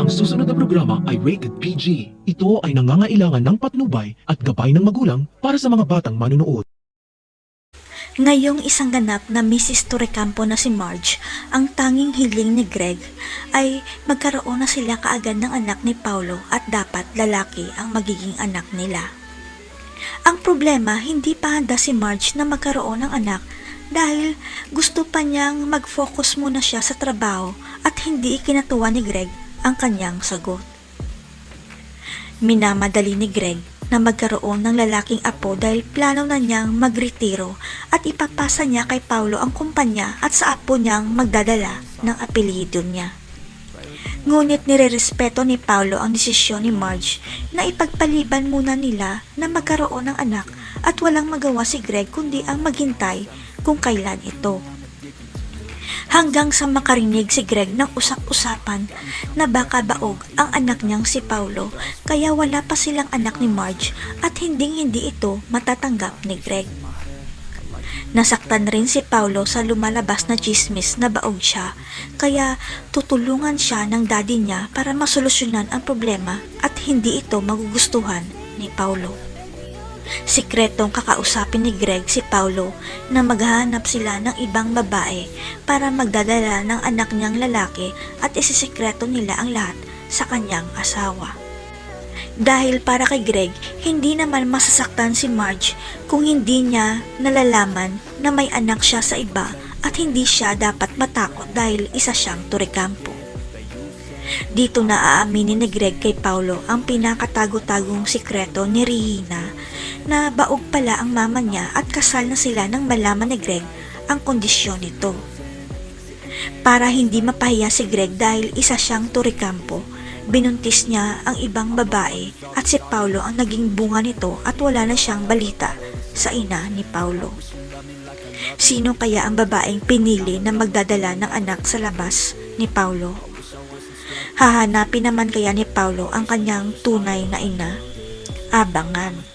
Ang susunod na programa ay rated PG. Ito ay nangangailangan ng patnubay at gabay ng magulang para sa mga batang manunood. Ngayong isang ganap na Mrs. Torrecampo na si Marge, ang tanging hiling ni Greg ay magkaroon na sila kaagad ng anak ni Paulo at dapat lalaki ang magiging anak nila. Ang problema, hindi pa handa si Marge na magkaroon ng anak dahil gusto pa niyang mag-focus muna siya sa trabaho at hindi ikinatuwa ni Greg ang kanyang sagot. Minamadali ni Greg na magkaroon ng lalaking apo dahil plano na niyang magretiro at ipapasa niya kay Paulo ang kumpanya at sa apo niyang magdadala ng apelyido niya. Ngunit nirerespeto ni Paulo ang desisyon ni Marge na ipagpaliban muna nila na magkaroon ng anak at walang magawa si Greg kundi ang maghintay kung kailan ito. Hanggang sa makarinig si Greg ng usap-usapan na baka baog ang anak niyang si Paulo kaya wala pa silang anak ni Marge at hindi ito matatanggap ni Greg. Nasaktan rin si Paulo sa lumalabas na chismis na baog siya kaya tutulungan siya ng daddy niya para masolusyonan ang problema at hindi ito magugustuhan ni Paulo. Sikretong kakausapin ni Greg si Paulo na maghahanap sila ng ibang babae para magdadala ng anak niyang lalaki at isisikreto nila ang lahat sa kanyang asawa. Dahil para kay Greg, hindi naman masasaktan si Marge kung hindi niya nalalaman na may anak siya sa iba at hindi siya dapat matakot dahil isa siyang Torrecampo. Dito na aaminin ni Greg kay Paulo ang pinakatago-tagong sikreto ni Regina na baog pala ang mama niya at kasal na sila nang malaman ni Greg ang kondisyon nito. Para hindi mapahiya si Greg dahil isa siyang Torrecampo, binuntis niya ang ibang babae at si Paulo ang naging bunga nito at wala na siyang balita sa ina ni Paulo. Sino kaya ang babaeng pinili na magdadala ng anak sa labas ni Paulo? Hahanapin naman kaya ni Paulo ang kanyang tunay na ina? Abangan.